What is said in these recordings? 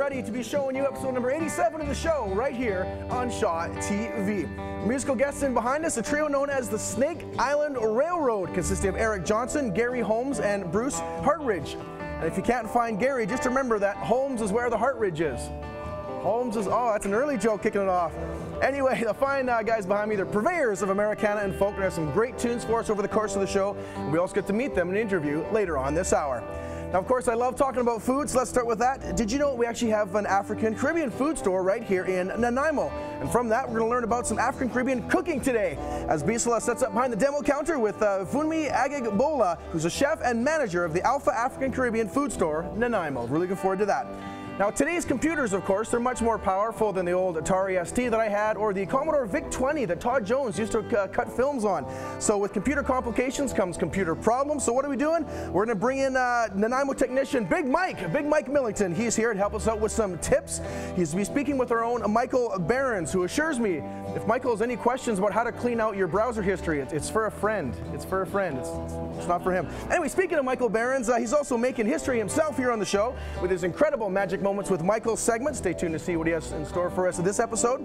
everybody, to be showing you episode number 87 of the show right here on Shaw TV. Musical guests in behind us, a trio known as the Snake Island Railroad, consisting of Eric Johnson, Gary Holmes, and Bruce Hartridge. And if you can't find Gary, just remember that Holmes is where the Hartridge is. Holmes is, oh, that's an early joke kicking it off. Anyway, the fine guys behind me, they're purveyors of Americana and folk, and have some great tunes for us over the course of the show. And we also get to meet them in an interview later on this hour. Now, of course, I love talking about food, so let's start with that. Did you know we actually have an African Caribbean food store right here in Nanaimo? And from that, we're going to learn about some African Caribbean cooking today, as Bisla sets up behind the demo counter with Funmi Adegbola, who's a chef and manager of the Alpha African Caribbean food store, Nanaimo. Really looking forward to that. Now, today's computers, of course, they're much more powerful than the old Atari ST that I had, or the Commodore VIC-20 that Todd Jones used to cut films on. So with computer complications comes computer problems. So what are we doing? We're going to bring in Nanaimo technician Big Mike Millington. He's here to help us out with some tips. He's be speaking with our own Michael Berends, who assures me if Michael has any questions about how to clean out your browser history, it's for a friend. It's for a friend. It's not for him. Anyway, speaking of Michael Berends, he's also making history himself here on the show with his incredible Magic Moments with Michael segment. Stay tuned to see what he has in store for us in this episode.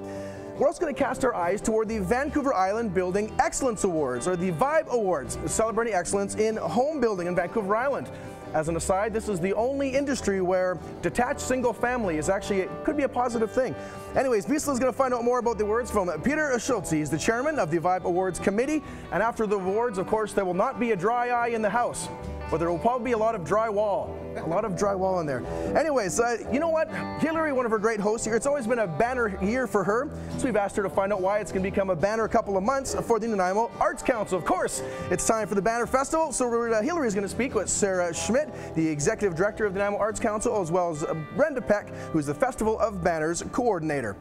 We're also going to cast our eyes toward the Vancouver Island Building Excellence Awards, or the VIBE Awards, celebrating excellence in home building in Vancouver Island. As an aside, this is the only industry where detached single family is actually, could be a positive thing. Anyways, Bisla is going to find out more about the awards from Peter Schultz. He's the chairman of the VIBE Awards Committee. And after the awards, of course, there will not be a dry eye in the house, but there will probably be a lot of drywall. A lot of drywall in there. Anyways, you know what? Hillary, one of our great hosts here, it's always been a banner year for her. So we've asked her to find out why it's going to become a banner a couple of months for the Nanaimo Arts Council. Of course, it's time for the Banner Festival. So Hillary's going to speak with Sarah Schmidt, the executive director of the Nanaimo Arts Council, as well as Brenda Peck, who's the Festival of Banners coordinator.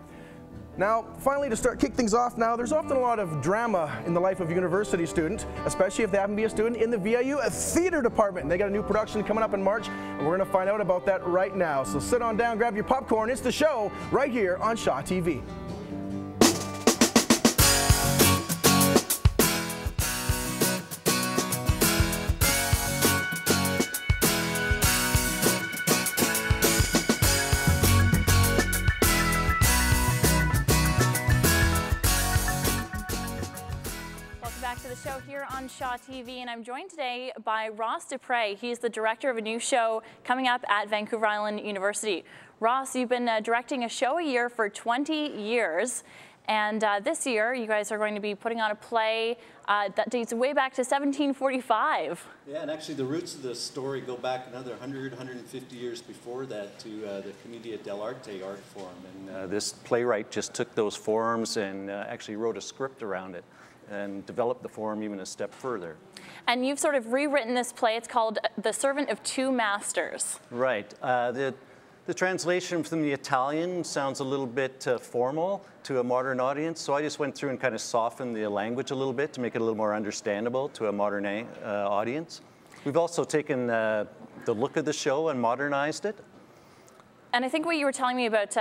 Now, finally, to kick things off now, there's often a lot of drama in the life of a university student, especially if they happen to be a student in the VIU theater department. They got a new production coming up in March, and we're going to find out about that right now. So sit on down, grab your popcorn. It's the show right here on Shaw TV. Here on Shaw TV, and I'm joined today by Ross Dupre. He's the director of a new show coming up at Vancouver Island University. Ross, you've been directing a show a year for 20 years, and this year you guys are going to be putting on a play that dates way back to 1745. Yeah, and actually the roots of the story go back another 100, 150 years before that to the Commedia dell'arte art form, and this playwright just took those forms and actually wrote a script around it and developed the form even a step further. And you've sort of rewritten this play. It's called The Servant of Two Masters. Right. The translation from the Italian sounds a little bit formal to a modern audience, so I just went through and kind of softened the language a little bit to make it a little more understandable to a modern audience. We've also taken the look of the show and modernized it. And I think what you were telling me about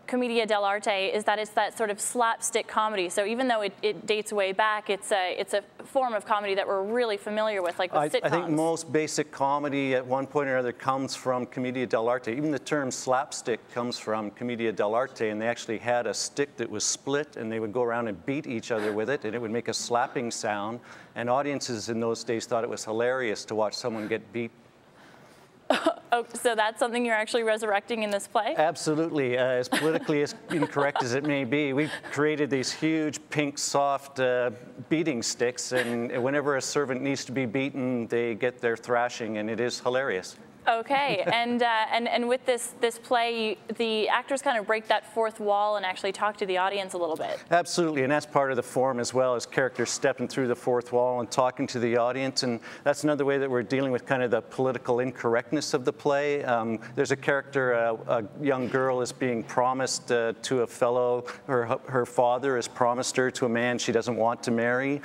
Commedia dell'arte is that it's that sort of slapstick comedy. So even though it dates way back, it's a form of comedy that we're really familiar with, like with sitcoms. I think most basic comedy at one point or another comes from Commedia dell'arte. Even the term slapstick comes from Commedia dell'arte, and they actually had a stick that was split, and they would go around and beat each other with it, and it would make a slapping sound. And audiences in those days thought it was hilarious to watch someone get beat. Oh, so that's something you're actually resurrecting in this play? Absolutely. As politically as incorrect as it may be, we've created these huge pink soft beating sticks, and whenever a servant needs to be beaten, they get their thrashing, and it is hilarious. Okay, and with this play, the actors kind of break that fourth wall and actually talk to the audience a little bit. Absolutely, and that's part of the form as well, as characters stepping through the fourth wall and talking to the audience, and that's another way that we're dealing with kind of the political incorrectness of the play. There's a character, a young girl is being promised to a fellow, her father has promised her to a man she doesn't want to marry.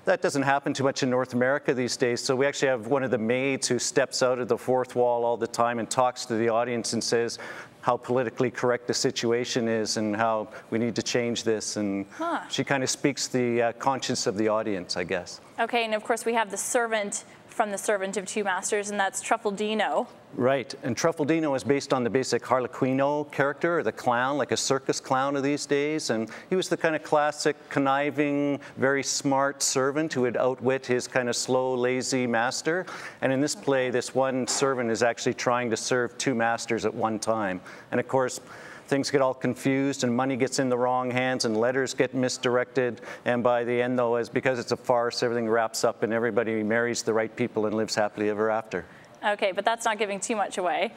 That doesn't happen too much in North America these days, so we actually have one of the maids who steps out of the fourth wall all the time and talks to the audience and says how politically correct the situation is and how we need to change this, and she kind of speaks the conscience of the audience, I guess. Okay, and of course we have the servant from The Servant of Two Masters, and that's Truffaldino. Right, and Truffaldino is based on the basic Harlequino character, or the clown, like a circus clown of these days, and he was the kind of classic, conniving, very smart servant who would outwit his kind of slow, lazy master. And in this play, this one servant is actually trying to serve two masters at one time. And of course, things get all confused and money gets in the wrong hands and letters get misdirected. And by the end, though, because it's a farce, everything wraps up and everybody marries the right people and lives happily ever after. Okay, but that's not giving too much away.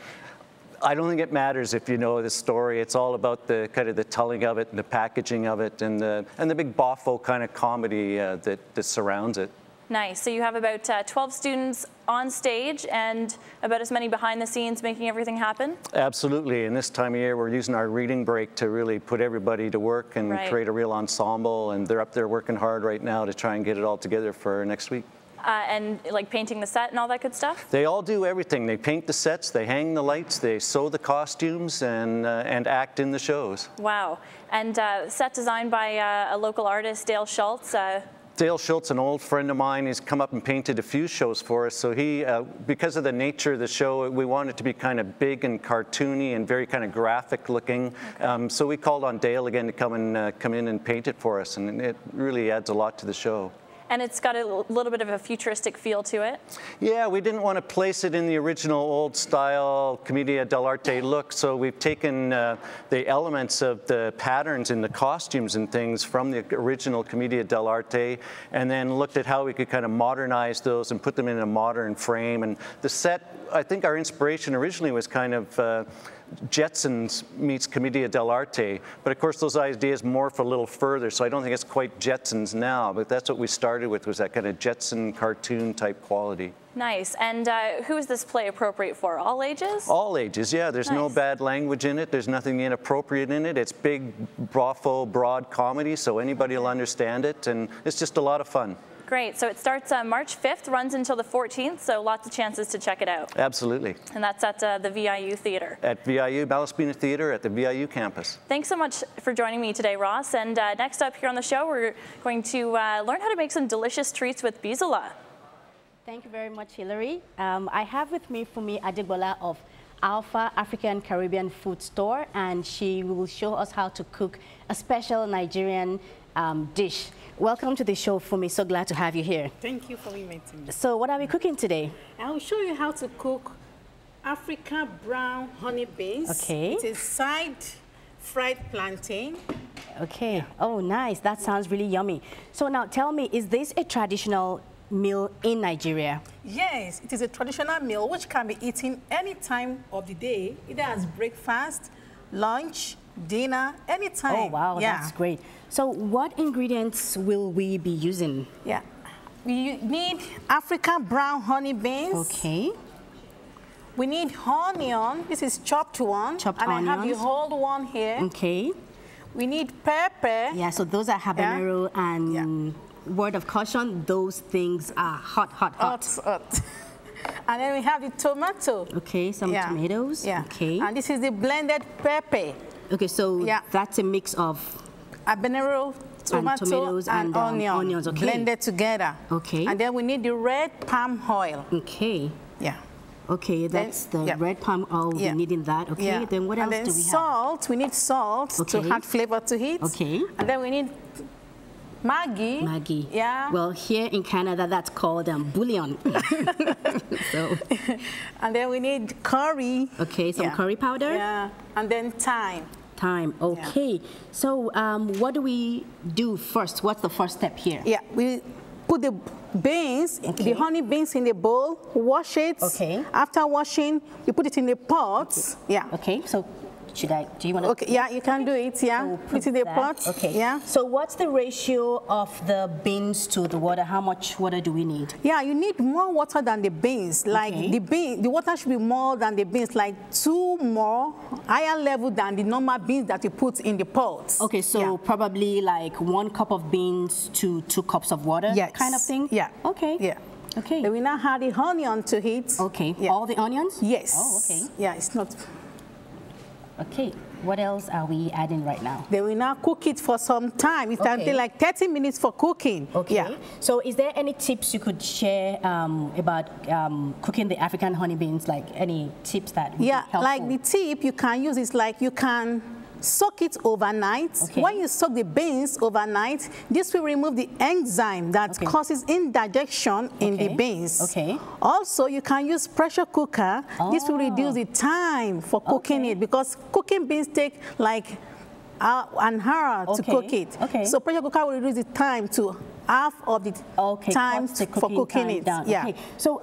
I don't think it matters if you know the story. It's all about the kind of the telling of it and the packaging of it and the big boffo kind of comedy that surrounds it. Nice. So you have about 12 students on stage and about as many behind the scenes making everything happen? Absolutely. And this time of year, we're using our reading break to really put everybody to work and create a real ensemble. And they're up there working hard right now to try and get it all together for next week. And like painting the set and all that good stuff? They all do everything. They paint the sets, they hang the lights, they sew the costumes, and act in the shows. Wow. And set designed by a local artist, Dale Schultz. Dale Schultz, an old friend of mine, he's come up and painted a few shows for us. So he, because of the nature of the show, we wanted it to be kind of big and cartoony and very kind of graphic looking. Okay. So we called on Dale again to come in and paint it for us, and it really adds a lot to the show. And it's got a little bit of a futuristic feel to it. Yeah, we didn't want to place it in the original old style Commedia dell'arte look, so we've taken the elements of the patterns in the costumes and things from the original Commedia dell'arte and then looked at how we could kind of modernize those and put them in a modern frame. And the set, I think our inspiration originally was kind of Jetsons meets Commedia dell'arte, but of course those ideas morph a little further, so I don't think it's quite Jetsons now, but that's what we started with, was that kind of Jetson cartoon type quality. Nice. And who is this play appropriate for? All ages? All ages, yeah. There's no bad language in it. There's nothing inappropriate in it. It's big, broad comedy, so anybody will understand it, and it's just a lot of fun. Great. So it starts March 5th, runs until the 14th, so lots of chances to check it out. Absolutely. And that's at the VIU Theatre. At VIU, Malaspina Theatre at the VIU campus. Thanks so much for joining me today, Ross. And next up here on the show, we're going to learn how to make some delicious treats with bisola. Thank you very much, Hillary. I have with me Funmi Adegbola of Alpha African Caribbean Food Store, and she will show us how to cook a special Nigerian dish. Welcome to the show, Funmi. So glad to have you here. Thank you for inviting me. So what are we cooking today? I will show you how to cook African brown honey beans. Okay. It is side fried plantain. Okay. Yeah. Oh, nice. That sounds really yummy. So now tell me, is this a traditional meal in Nigeria? Yes, it is a traditional meal which can be eaten any time of the day, either as breakfast, lunch, dinner, anytime. Oh, wow, that's great. So what ingredients will we be using? Yeah, we need African brown honey beans. Okay. We need onion. This is chopped one. Chopped and onions. I have the whole one here. Okay. We need pepper. Yeah, so those are habanero and word of caution, those things are hot. Hot. And then we have the tomato. Okay, some tomatoes. Yeah. Okay. And this is the blended pepper. Okay, so that's a mix of habanero, tomatoes and onions okay. blended together. Okay. And then we need the red palm oil. Okay. Yeah. Okay, that's the red palm oil. We need in that. Okay. Yeah. Then what else do we have? Salt. We need salt to add flavor to it. Okay. And then we need Maggi. Maggi. Yeah. Well, here in Canada, that's called bouillon. So. And then we need curry. Okay, some curry powder. Yeah. And then thyme. Thyme. Okay. Yeah. So what do we do first? What's the first step here? Yeah. We put the beans, the honey beans in the bowl, wash it. Okay. After washing, you put it in the pot. Okay. Yeah. Okay. So do you want to? Okay, yeah, you can do it, So put it in the pot. Okay. Yeah. So what's the ratio of the beans to the water? How much water do we need? Yeah, you need more water than the beans. Like the water should be more than the beans, like 2 more, higher level than the normal beans that you put in the pot. Okay, so probably like 1 cup of beans to 2 cups of water kind of thing? Yeah. Okay. Yeah. Okay. Then we now add the onion to it. Okay. Yeah. All the onions? Yes. Oh, okay. Yeah, it's not... Okay, what else are we adding right now? They will now cook it for some time. It's Okay. like 30 minutes for cooking. Okay. Yeah. So is there any tips you could share about cooking the African honey beans? Like any tips that would be helpful? Like the tip you can use is like you can soak it overnight. Okay. When you soak the beans overnight, this will remove the enzyme that causes indigestion in the beans. Okay. Also, you can use pressure cooker. This will reduce the time for cooking it, because cooking beans take like an hour to cook it. Okay. So pressure cooker will reduce the time to half of the time for cooking it. Down. Yeah. Okay. So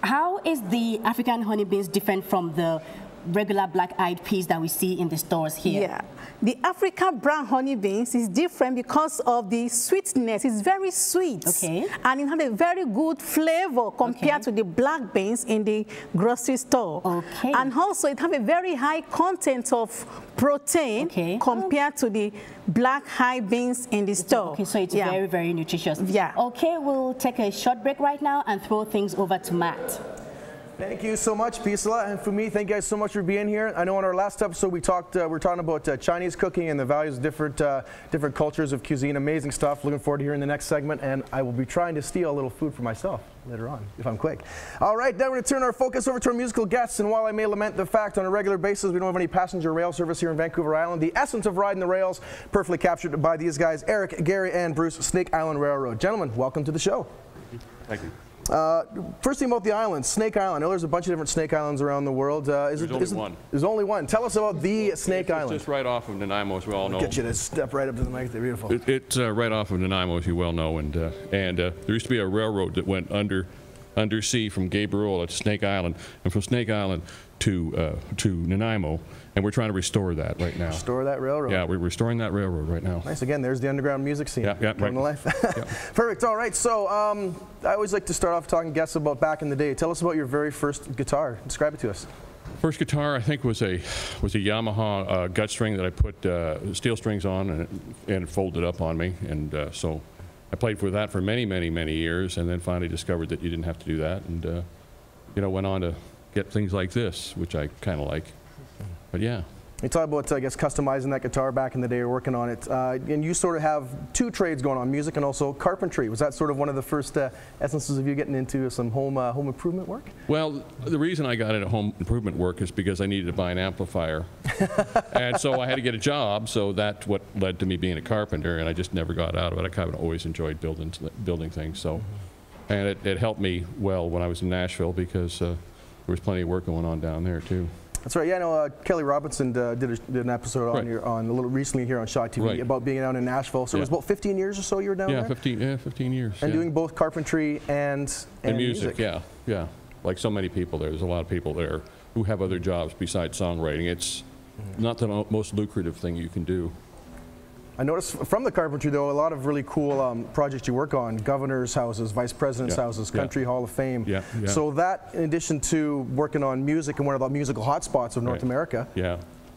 how is the African honey beans different from the regular black-eyed peas that we see in the stores here? Yeah, the African brown honey beans is different because of the sweetness. It's very sweet. Okay. And it has a very good flavor compared to the black beans in the grocery store. Okay. And also it has a very high content of protein compared to the black high beans in the store. Okay, so it's very, very nutritious. Yeah. Okay, we'll take a short break right now and throw things over to Matt. Thank you so much, Pisala and Funmi. Thank you guys so much for being here. I know in our last episode we were talking about Chinese cooking and the values of different cultures of cuisine. Amazing stuff. Looking forward to hearing the next segment, and I will be trying to steal a little food for myself later on, if I'm quick. All right, now we're going to turn our focus over to our musical guests, and while I may lament the fact on a regular basis we don't have any passenger rail service here in Vancouver Island, the essence of riding the rails perfectly captured by these guys, Eric, Gary, and Bruce, Snake Island Railroad. Gentlemen, welcome to the show. Thank you. First thing about the island, Snake Island. I know there's a bunch of different Snake Islands around the world. There's only one. There's only one. Tell us about the Snake Island. It's just right off of Nanaimo, as we all know. Get you to step right up to the mic. They're beautiful. It's right off of Nanaimo, as you well know, and there used to be a railroad that went undersea from Gabriola to Snake Island, and from Snake Island to Nanaimo, and we're trying to restore that right now. Restore that railroad. Yeah, we're restoring that railroad right now. Nice. Again, there's the underground music scene. Yeah, Coming to life. Perfect. All right. So I always like to start off talking to guests about back in the day. Tell us about your very first guitar. Describe it to us. First guitar, I think, was a Yamaha gut string that I put steel strings on, and it folded up on me, and so I played with that for many, many, many years, and then finally discovered that you didn't have to do that, and went on to get things like this, which I kind of like. But yeah. You talk about, I guess, customizing that guitar back in the day, or working on it, and you sort of have two trades going on, music and also carpentry. Was that sort of one of the first essences of you getting into some home improvement work? Well, the reason I got into home improvement work is because I needed to buy an amplifier, and so I had to get a job. So that's what led to me being a carpenter, and I just never got out of it. I kind of always enjoyed building things. So, and it helped me well when I was in Nashville, because there was plenty of work going on down there too. That's right. Yeah, I know Kelly Robinson did an episode on a little recently here on Shaw TV about being down in Nashville. So it was about 15 years or so you were down there? 15 years. And doing both carpentry and music. Yeah. Like so many people there. There's a lot of people there who have other jobs besides songwriting. It's not the most lucrative thing you can do. I noticed from the carpentry, though, a lot of really cool projects you work on: governor's houses, vice president's houses, country hall of fame. So that, in addition to working on music and one of the musical hotspots of North America,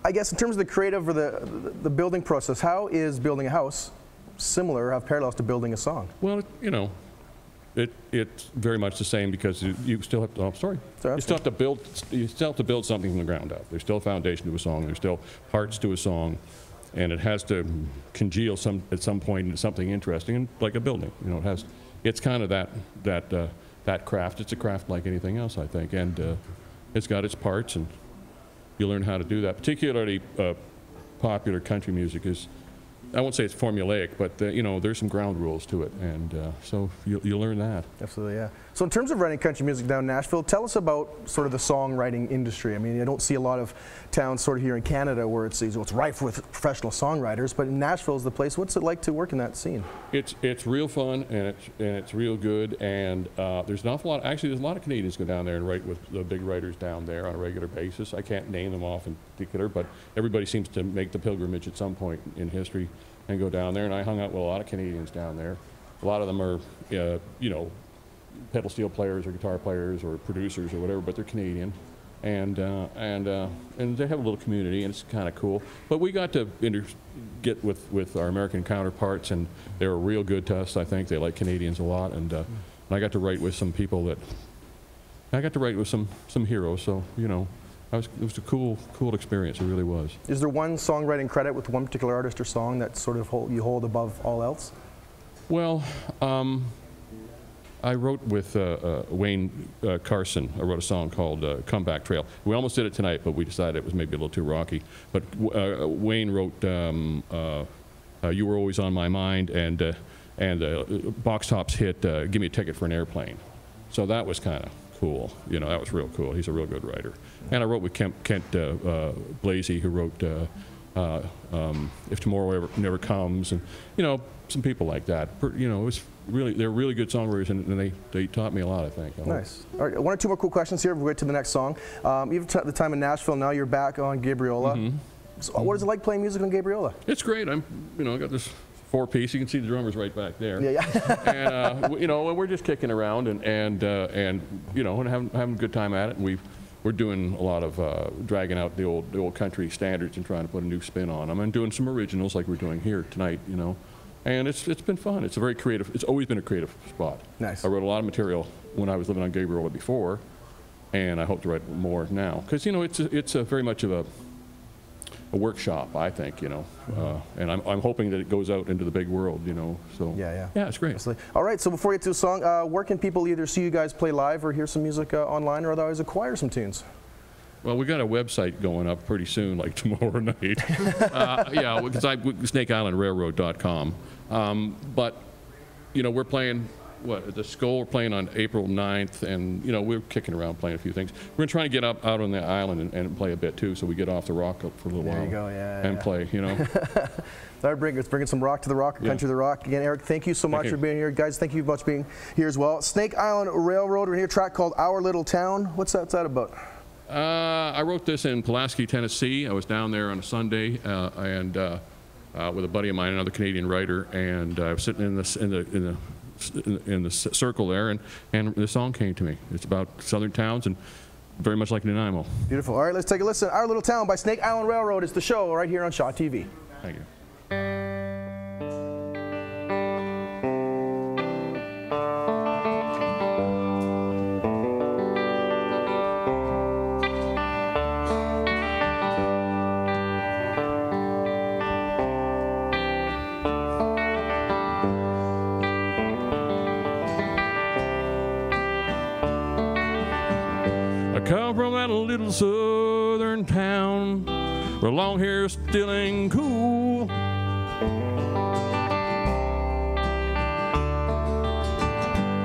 I guess in terms of the creative or the building process, how is building a house similar, have parallels to building a song? Well, it's very much the same, because you still have to, you still have to build something from the ground up. There's still a foundation to a song. There's still parts to a song. And it has to congeal at some point into something interesting, and like a building. It's kind of that craft. It's a craft like anything else, I think, and it's got its parts, and you learn how to do that. Particularly popular country music is, I won't say it's formulaic, but there's some ground rules to it, and so you learn that. Absolutely, yeah. So in terms of writing country music down in Nashville, tell us about sort of the songwriting industry. I mean, I don't see a lot of towns sort of here in Canada where it's rife with professional songwriters, but Nashville is the place. What's it like to work in that scene? It's real fun, and it's real good, and there's an awful lot. Actually, there's a lot of Canadians go down there and write with the big writers down there on a regular basis. I can't name them off in particular, but everybody seems to make the pilgrimage at some point in history and go down there, and I hung out with a lot of Canadians down there. A lot of them are, pedal steel players or guitar players or producers or whatever, but they're Canadian, and they have a little community, and it's kind of cool. But we got to get with our American counterparts, and they were real good to us. I think they like Canadians a lot, and I got to write with some people I got to write with some heroes. So it was a cool experience. It really was. Is there one songwriting credit with one particular artist or song that sort of you hold above all else? Well, I wrote with Wayne Carson. I wrote a song called Comeback Trail. We almost did it tonight, but we decided it was maybe a little too rocky. But Wayne wrote You Were Always on My Mind, and Box Top's hit Give Me a Ticket for an Airplane. So that was kind of cool. You know, that was real cool. He's a real good writer. And I wrote with Kent Blasey, who wrote If Tomorrow Never Comes, and, you know, some people like that. You know, it was really, they're really good songwriters, and they taught me a lot, I think. Nice. All right, one or two more cool questions here before we get to the next song. You've the time in Nashville, now you're back on Gabriola. Mm-hmm. So what is it like playing music on Gabriola? It's great. I got this 4-piece. You can see the drummers right back there. Yeah, yeah. And you know, we're just kicking around and you know, and having a good time at it. And we're doing a lot of dragging out the old country standards and trying to put a new spin on them, and doing some originals like we're doing here tonight. You know, and it's been fun. It's a very creative. It's always been a creative spot. Nice. I wrote a lot of material when I was living on Gabriola before, and I hope to write more now, because you know it's a very much of a workshop, I think, you know, and I'm hoping that it goes out into the big world, you know. So yeah, it's great. Absolutely. All right, so before we get to the song, where can people either see you guys play live or hear some music online, or otherwise acquire some tunes? Well, we got a website going up pretty soon, like tomorrow night. Yeah, because snakeislandrailroad.com. But you know, we're playing. At the Skull, we're playing on April 9th, and you know, we're kicking around playing a few things. We're trying to get out on the island and play a bit too, so we get off the rock up for a little while. There you go, and play, you know. Let's bring some rock to the rock, country to the rock. Again, Eric, thank you so much for being here. Guys, thank you much for being here as well. Snake Island Railroad, we're here, a track called Our Little Town. What's that about? I wrote this in Pulaski, Tennessee. I was down there on a Sunday, and with a buddy of mine, another Canadian writer, and I was sitting in the circle there, and the song came to me. It's about southern towns and very much like Nanaimo. Beautiful. All right, let's take a listen. Our Little Town by Snake Island Railroad is the show right here on Shaw TV. Thank you. Come from that little southern town where long hair's still ain't cool.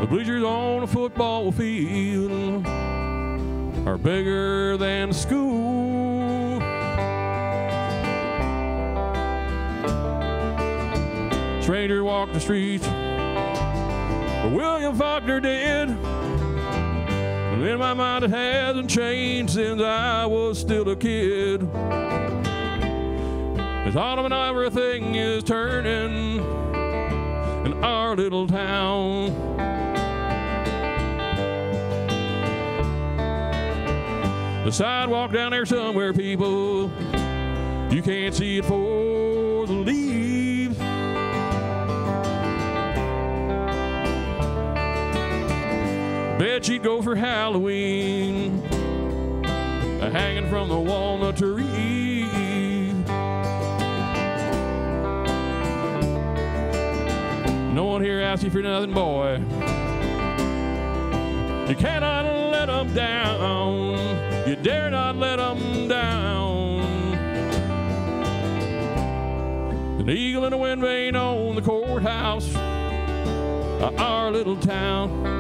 The bleachers on a football field are bigger than the school. Stranger walked the streets where William Faulkner did. In my mind, it hasn't changed since I was still a kid. It's autumn and everything is turning in our little town. The sidewalk down there somewhere, people, you can't see it for the leaves. Bet she'd go for Halloween, hanging from the walnut tree. No one here asks you for nothing, boy. You cannot let them down. You dare not let them down. An eagle and a wind vane on the courthouse, our little town.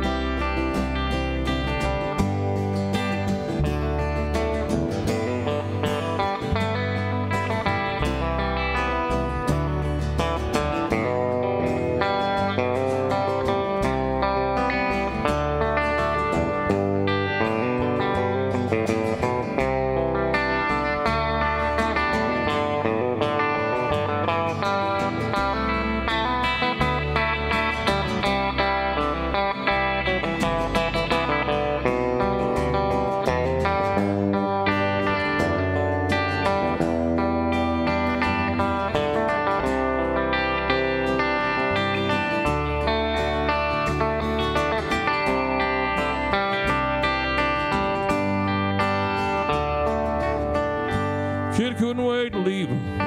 Kid couldn't wait to leave him.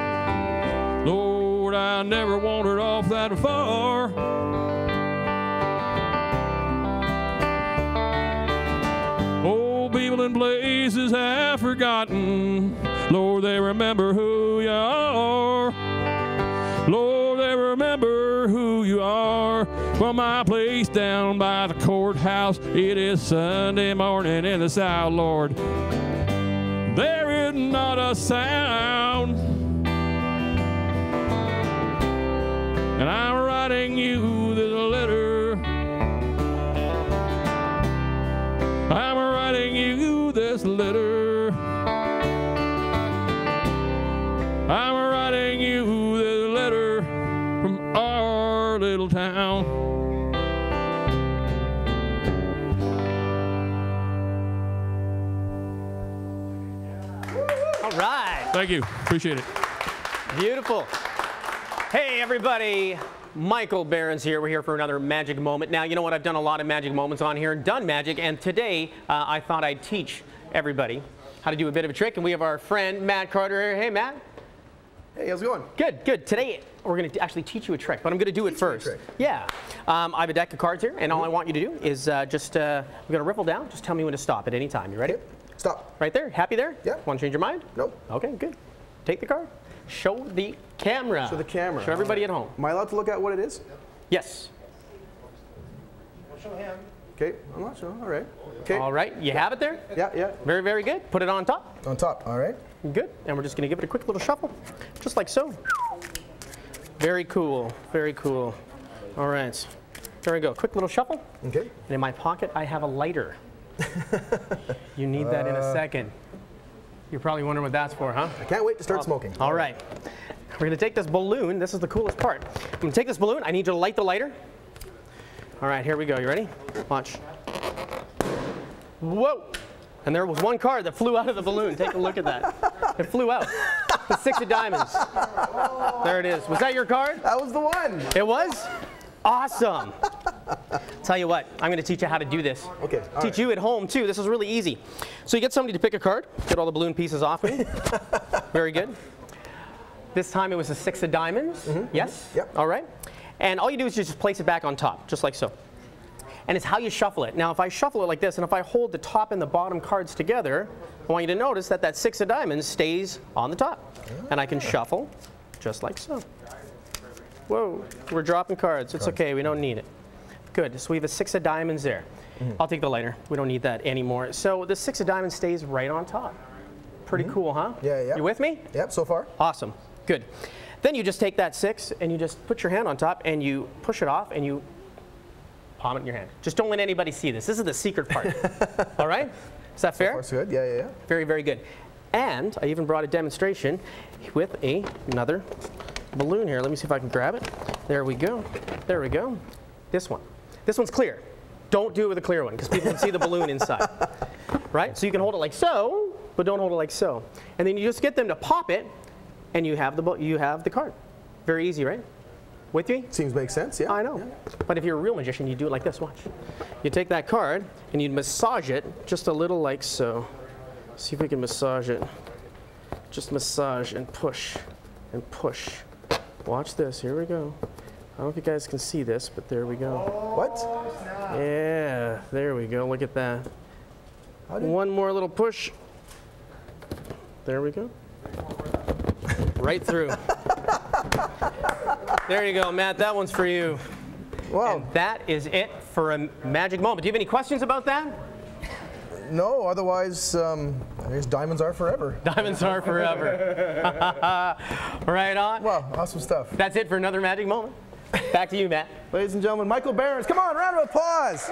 Lord, I never wandered off that far. Old people in places have forgotten. Lord, they remember who you are. Lord, they remember who you are. From my place down by the courthouse, it is Sunday morning in the South, Lord. There is not a sound. And I'm writing you this letter. I'm writing you this letter. I'm writing you this letter from our little town. All right. Thank you. Appreciate it. Beautiful. Hey, everybody. Michael Berends here. We're here for another magic moment. Now, you know what? I've done a lot of magic moments on here and done magic, and today I thought I'd teach everybody how to do a bit of a trick, and we have our friend Matt Carter here. Hey, Matt. Hey, how's it going? Good, good. Today we're going to actually teach you a trick, but I'm going to do it first. Yeah. I have a deck of cards here, and all I want you to do is we're going to riffle down. Just tell me when to stop at any time. You ready? Okay. Stop. Right there? Happy there? Yeah. Want to change your mind? Nope. Okay, good. Take the card. Show the camera. Show the camera. Show everybody at home. Am I allowed to look at what it is? Yes. I'll show him. Okay, I'm not sure. All right. Okay. All right. You have it there? Yeah, yeah. Very, very good. Put it on top. On top. All right. Good. And we're just going to give it a quick little shuffle, just like so. Very cool. Very cool. All right. There we go. Quick little shuffle. Okay. And in my pocket, I have a lighter. You need that in a second. You're probably wondering what that's for, huh? I can't wait to start smoking. All right. We're going to take this balloon. This is the coolest part. I'm going to take this balloon. I need you to light the lighter. All right, here we go. You ready? Watch. Whoa. And there was one card that flew out of the balloon. Take a look at that. It flew out. The 6 of diamonds. There it is. Was that your card? That was the one. It was? Awesome. Tell you what, I'm going to teach you how to do this. Okay. Teach you at home too. This is really easy. So you get somebody to pick a card, get all the balloon pieces off me. Very good. This time it was a 6 of diamonds. Yes? Yep. All right. And all you do is just place it back on top, just like so. And it's how you shuffle it. Now if I shuffle it like this, and if I hold the top and the bottom cards together, I want you to notice that that 6 of diamonds stays on the top. And I can shuffle just like so. Whoa, we're dropping cards. It's okay, we don't need it. Good, so we have a 6 of diamonds there. I'll take the lighter. We don't need that anymore. So the 6 of diamonds stays right on top. Pretty cool, huh? Yeah, yeah. You with me? Yep, so far. Awesome, good. Then you just take that 6 and you just put your hand on top and you push it off and you palm it in your hand. Just don't let anybody see this. This is the secret part. All right? Is that fair? That's good, yeah, yeah, yeah. Very, very good. And I even brought a demonstration with another balloon here. Let me see if I can grab it. There we go. There we go. This one. This one's clear. Don't do it with a clear one because people can see the balloon inside. Right? So you can hold it like so, but don't hold it like so. And then you just get them to pop it, and you have the card. Very easy, right? With me? Seems to make sense, yeah. I know. Yeah. But if you're a real magician, you do it like this. Watch. You take that card and you massage it just a little like so. See if we can massage it. Just massage and push and push. Watch this. Here we go. I don't know if you guys can see this, but there we go. What? Yeah, there we go. Look at that. One more little push. There we go. Right through. There you go, Matt. That one's for you. Wow. And that is it for a magic moment. Do you have any questions about that? No, otherwise, I guess diamonds are forever. Diamonds are forever. Right on. Wow, awesome stuff. That's it for another magic moment. Back to you, Matt. Ladies and gentlemen, Michael Berends. Come on, round of applause.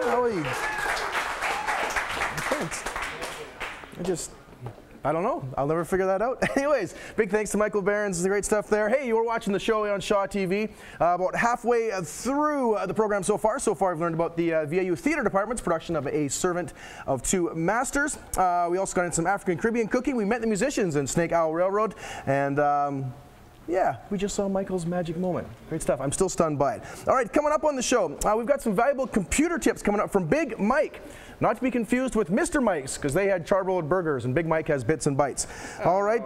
Holy. Thanks. I don't know. I'll never figure that out. Anyways, big thanks to Michael Berends. This is great stuff there. Hey, you were watching the show on Shaw TV. About halfway through the program so far. So far, we've learned about the VIU Theatre Department's production of A Servant of Two Masters. We also got into some African Caribbean cooking. We met the musicians in Snake Isle Railroad. And yeah, we just saw Michael's magic moment. Great stuff. I'm still stunned by it. All right, coming up on the show, we've got some valuable computer tips coming up from Big Mike. Not to be confused with Mr. Mike's, because they had charbroiled burgers, and Big Mike has bits and bites. All right.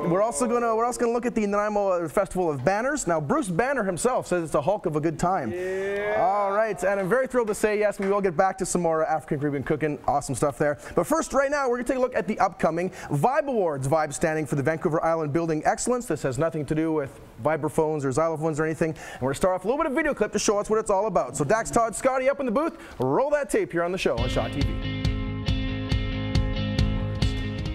We're also gonna look at the Nanaimo Festival of Banners. Now, Bruce Banner himself says it's a hulk of a good time. Yeah. All right, and I'm very thrilled to say yes. We will get back to some more African Caribbean cooking. Awesome stuff there. But first, right now, we're gonna take a look at the upcoming Vibe Awards. Vibe standing for the Vancouver Island Building Excellence. This has nothing to do with vibraphones or xylophones or anything. And we're gonna start off a little bit of video clip to show us what it's all about. So Dax, Todd, Scotty up in the booth. Roll that tape here on the show on Shaw TV.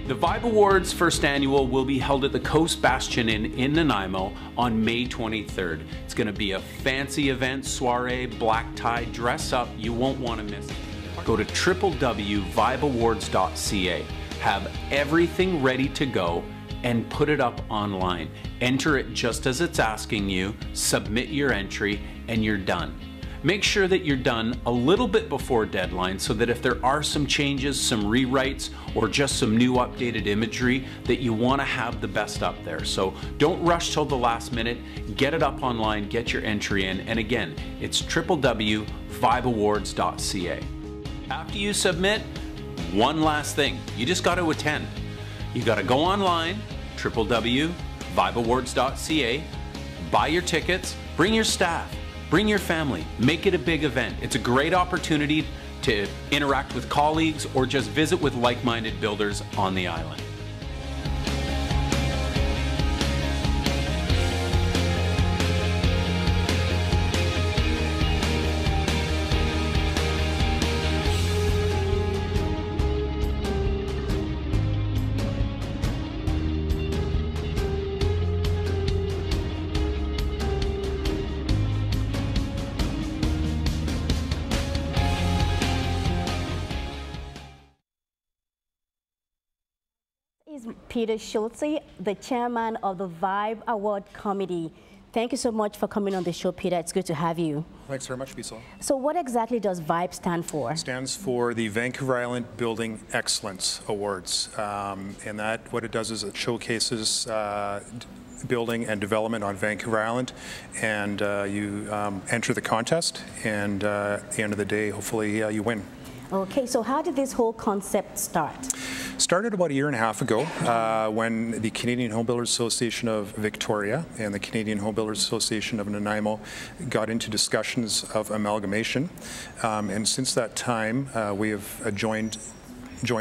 The Vibe Awards first annual will be held at the Coast Bastion Inn in Nanaimo on May 23rd. It's going to be a fancy event, soiree, black tie, dress up. You won't want to miss it. Go to www.vibeawards.ca. Have everything ready to go and put it up online. Enter it just as it's asking you, submit your entry, and you're done. Make sure that you're done a little bit before deadline so that if there are some changes, some rewrites, or just some new updated imagery, that you want to have the best up there. So don't rush till the last minute. Get it up online, get your entry in, and again, it's www.vibeawards.ca. After you submit, one last thing, you just got to attend. You got to go online, www.vibeawards.ca, buy your tickets, bring your staff, bring your family, make it a big event. It's a great opportunity to interact with colleagues or just visit with like-minded builders on the island. Is Peter Schulze, the chairman of the Vibe Award Committee. Thank you so much for coming on the show, Peter. It's good to have you. Thanks very much, Bisol. So what exactly does Vibe stand for? It stands for the Vancouver Island Building Excellence Awards. And that, what it does is it showcases building and development on Vancouver Island, and you enter the contest, and at the end of the day, hopefully you win. Okay, so how did this whole concept start? Started about a year and a half ago when the Canadian Home Builders Association of Victoria and the Canadian Home Builders Association of Nanaimo got into discussions of amalgamation. And since that time, we have joined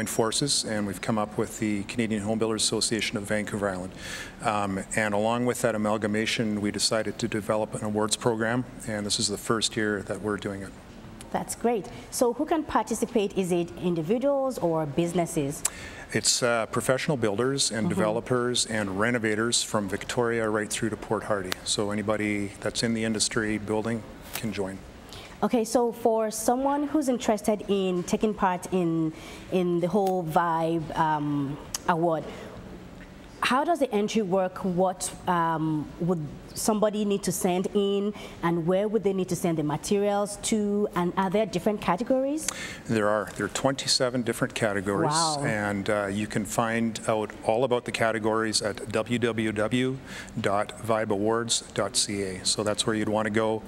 forces, and we've come up with the Canadian Home Builders Association of Vancouver Island. And along with that amalgamation, we decided to develop an awards program, and this is the first year that we're doing it. That's great. So who can participate? Is it individuals or businesses? It's professional builders and developers and renovators from Victoria right through to Port Hardy. So anybody that's in the industry building can join. Okay, so for someone who's interested in taking part in the whole Vibe Award, how does the entry work? What would somebody need to send in, and where would they need to send the materials to, and are there different categories? There are 27 different categories. Wow. And you can find out all about the categories at www.vibeawards.ca. So that's where you'd want to go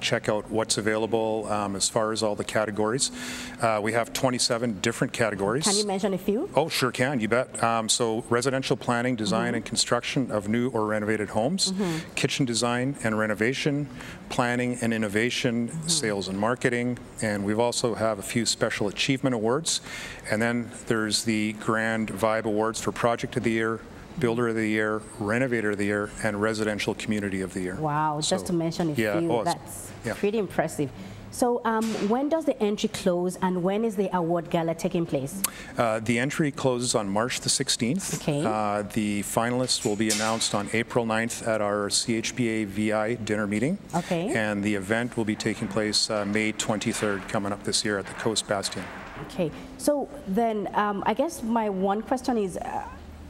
check out what's available as far as all the categories. We have 27 different categories. Can you mention a few? Oh, sure can, you bet. So residential planning, design and construction of new or renovated homes, kitchen design and renovation, planning and innovation, sales and marketing, and we've also have a few special achievement awards. And then there's the grand Vibe Awards for Project of the Year, Builder of the Year, Renovator of the Year, and Residential Community of the Year. Wow, just to mention a few, that's pretty impressive. So when does the entry close, and when is the award gala taking place? The entry closes on March the 16th. Okay. The finalists will be announced on April 9th at our CHBA VI dinner meeting. Okay. And the event will be taking place May 23rd, coming up this year at the Coast Bastion. Okay. So then I guess my one question is,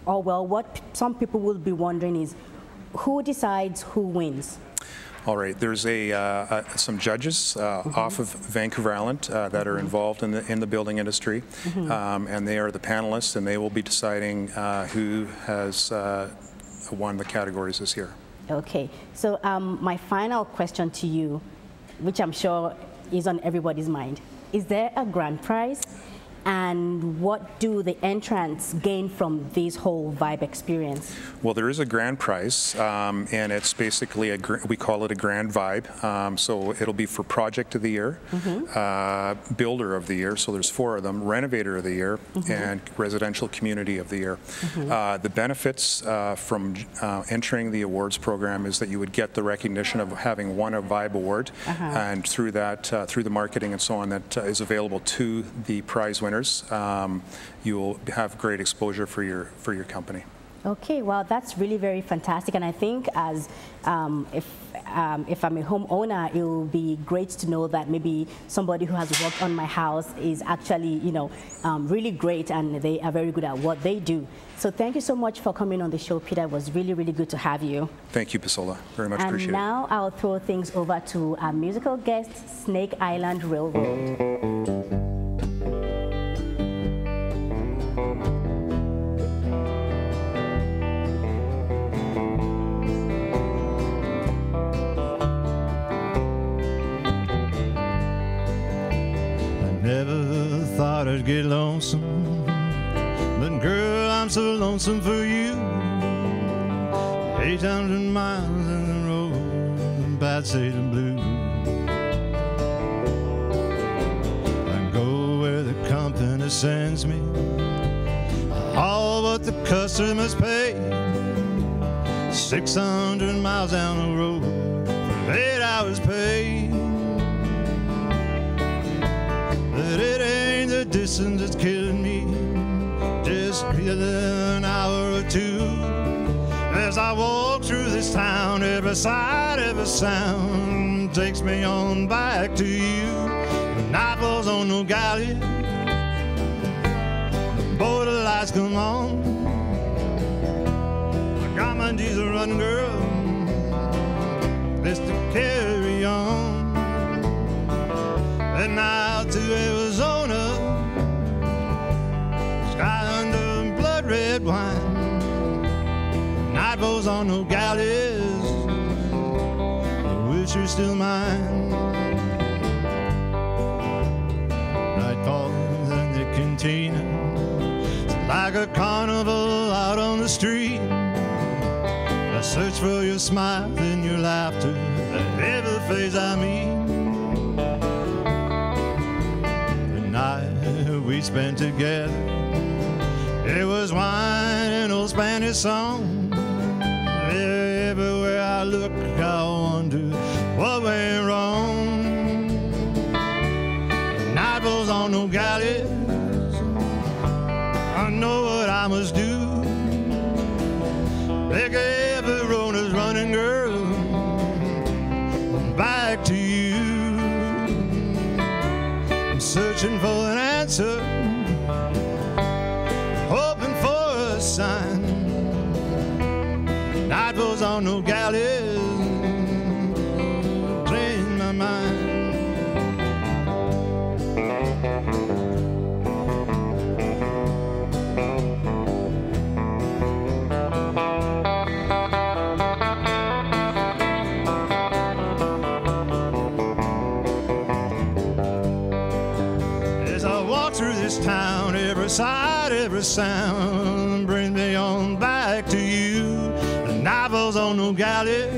what some people will be wondering is, who decides who wins? All right, there's some judges off of Vancouver Island that are involved in the building industry, and they are the panelists, and they will be deciding who has won the categories this year. Okay, so my final question to you, which I'm sure is on everybody's mind. is there a grand prize? And what do the entrants gain from this whole vibe experience? Well, there is a grand prize, and it's basically we call it a grand vibe. So it'll be for Project of the Year, Builder of the Year. So there's 4 of them: Renovator of the Year, and Residential Community of the Year. The benefits from entering the awards program is that you would get the recognition of having won a Vibe Award, and through that, through the marketing and so on that is available to the prize winners. You will have great exposure for your company. Okay, well, that's really very fantastic, and I think as if I'm a homeowner, it will be great to know that maybe somebody who has worked on my house is actually, you know, really great, and they are very good at what they do. So thank you so much for coming on the show, Peter. It was really, really good to have you. Thank you, Pasola. Very much appreciate it. And now I'll throw things over to our musical guest, Snake Island Railroad. Never thought I'd get lonesome, but girl, I'm so lonesome for you. 800 miles in the road, bad Satan blue. I go where the company sends me, all what the customers pay. 600 miles down the road, 8 hours pay. But it ain't the distance that's killing me, just an hour or 2. As I walk through this town, every sight, every sound takes me on back to you. The night falls on no galley, the border lights come on. I got my diesel running, girl, just to carry on. And now to Arizona, sky under blood red wine. Night falls on no galleys, I wish you're still mine. Night falls in the cantina, it's like a carnival out on the street. I search for your smile and your laughter, every face I meet. We spent together, it was wine and old Spanish song. Everywhere I look, I wonder what went wrong. Night falls on no galleys, I know what I must do. Like every road is running, girl, back to you. I'm searching for an answer, hoping for a sign. Night falls on no galleys, drain my mind. Town, every sight, every sound brings me on back to you. The night falls on no galleys,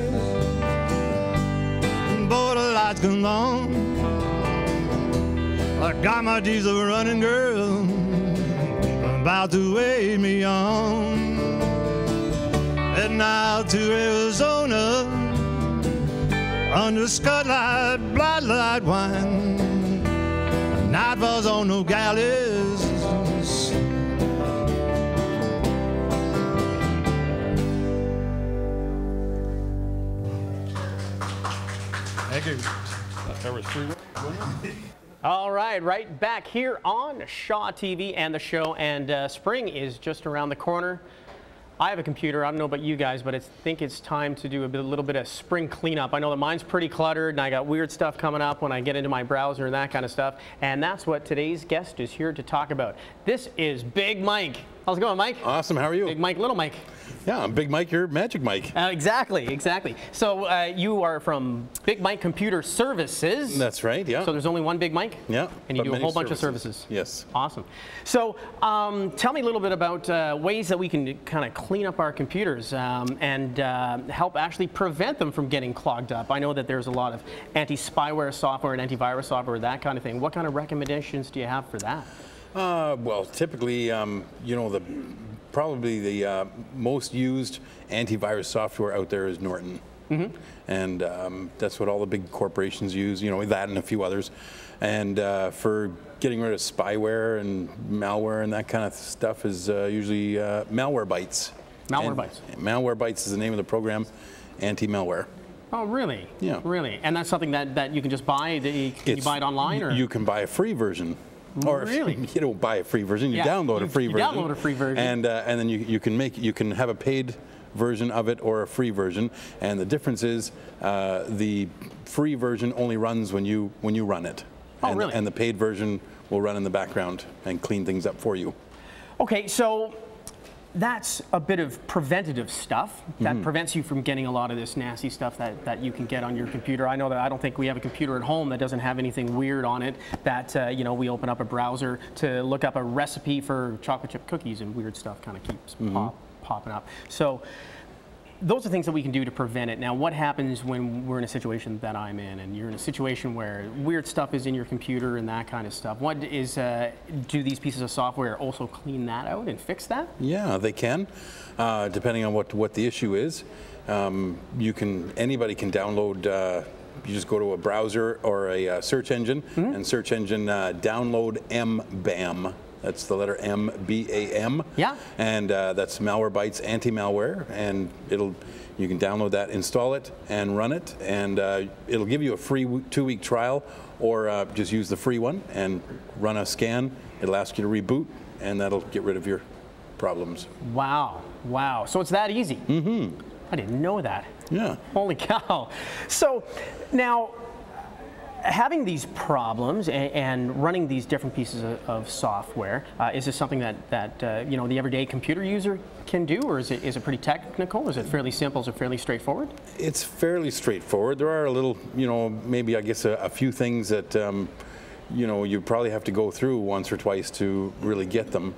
border lights come on. I got my diesel running, girl, about to wave me on. Heading out to Arizona, under scud light, blood light wine. Night falls on no galleys. Thank you. There was 3. All right back here on Shaw TV and the show, and spring is just around the corner. I have a computer, I don't know about you guys, but I think it's time to do a little bit of spring cleanup. I know that mine's pretty cluttered, and I got weird stuff coming up when I get into my browser and that kind of stuff, and that's what today's guest is here to talk about. This is Big Mike. How's it going, Mike? Awesome. How are you? Big Mike, Little Mike. Yeah, I'm Big Mike, you're Magic Mike. Exactly, exactly. So you are from Big Mike Computer Services. That's right, yeah. So there's only one Big Mike? Yeah. And you do a whole bunch of services? Yes. Awesome. So tell me a little bit about ways that we can kind of clean up our computers and help actually prevent them from getting clogged up. I know that there's a lot of anti-spyware software and antivirus software, that kind of thing. What kind of recommendations do you have for that? Well, typically, you know, probably the most used antivirus software out there is Norton. And that's what all the big corporations use, you know, that and a few others. And for getting rid of spyware and malware and that kind of stuff is usually Malwarebytes. Malwarebytes. Malwarebytes is the name of the program, anti-malware. Oh, really? Yeah. Really? And that's something that you can just buy? Can you buy it online? Or? You can buy a free version. Or really? You don't buy a free version, you download a free version. Download a free version. And then you can have a paid version of it or a free version. And the difference is the free version only runs when you run it. Oh, really? And the paid version will run in the background and clean things up for you. Okay, so that's a bit of preventative stuff that prevents you from getting a lot of this nasty stuff that you can get on your computer. I know that I don't think we have a computer at home that doesn't have anything weird on it that, you know, we open up a browser to look up a recipe for chocolate chip cookies and weird stuff kind of keeps popping up. So those are things that we can do to prevent it. Now, what happens when we're in a situation that I'm in and you're in a situation where weird stuff is in your computer and that kind of stuff? What is, do these pieces of software also clean that out and fix that? Yeah, they can, depending on what the issue is. Anybody can download, you just go to a browser or a search engine and search engine download MBAM. That's the letter M-B-A-M. Yeah. And that's Malwarebytes anti-malware, and you can download that, install it, and run it, and it'll give you a free 2-week trial, or just use the free one and run a scan. It'll ask you to reboot, and that'll get rid of your problems. Wow, wow. So it's that easy? I didn't know that. Yeah. Holy cow. So now, having these problems and running these different pieces of software, is this something that you know, the everyday computer user can do, or is it pretty technical? Is it fairly simple? Is it fairly straightforward? It's fairly straightforward. There are a little, you know, maybe I guess a few things that you know, you probably have to go through once or twice to really get them.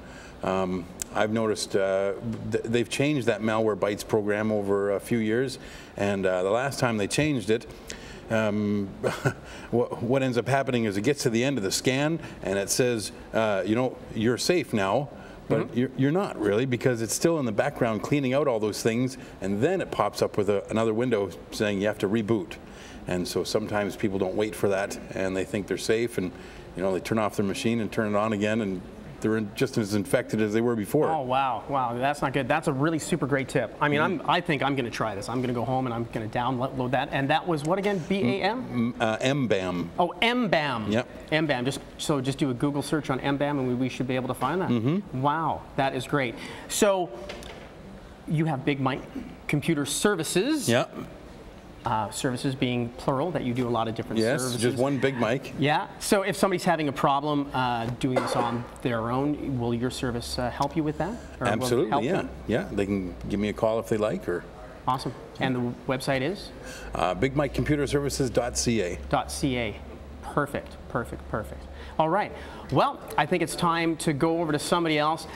I've noticed they've changed that Malwarebytes program over a few years, and the last time they changed it, what ends up happening is it gets to the end of the scan and it says, you know, you're safe now, but you're not really, because it's still in the background cleaning out all those things, and then it pops up with another window saying you have to reboot. And so sometimes people don't wait for that, and they think they're safe, and you know, they turn off their machine and turn it on again, and they're just as infected as they were before. Oh, wow, wow, that's not good. That's a really super great tip. I mean, I think I'm going to try this. I'm going to go home and I'm going to download that. And that was what again? B-A-M? MBAM. Oh, MBAM. Yep. MBAM. Just do a Google search on MBAM and we should be able to find that. Wow, that is great. So you have Big Mike Computer Services. Yep. Services being plural, that you do a lot of different services. Yes, just one Big Mike. Yeah, so if somebody's having a problem doing this on their own, will your service help you with that? Or absolutely, yeah. Them? Yeah, they can give me a call if they like. Or awesome. And the website is? BigMikeComputerServices.ca. .ca. Perfect, perfect, perfect. All right, well, I think it's time to go over to somebody else.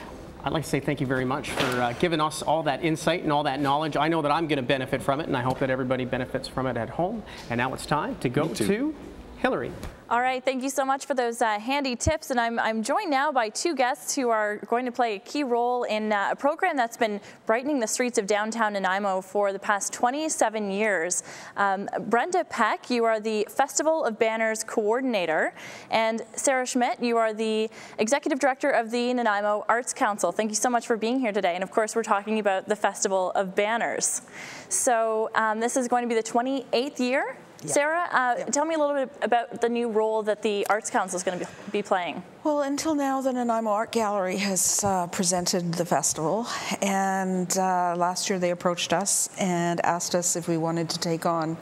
I'd like to say thank you very much for giving us all that insight and all that knowledge. I know that I'm going to benefit from it, and I hope that everybody benefits from it at home. And now it's time to go to Hillary. All right, thank you so much for those handy tips. And I'm joined now by two guests who are going to play a key role in a program that's been brightening the streets of downtown Nanaimo for the past 27 years. Brenda Peck, you are the Festival of Banners Coordinator. And Sarah Schmidt, you are the Executive Director of the Nanaimo Arts Council. Thank you so much for being here today. And of course, we're talking about the Festival of Banners. So this is going to be the 28th year. Yeah. Sarah, tell me a little bit about the new role that the Arts Council is going to be playing. Well, until now, the Nanaimo Art Gallery has presented the festival, and last year they approached us and asked us if we wanted to take on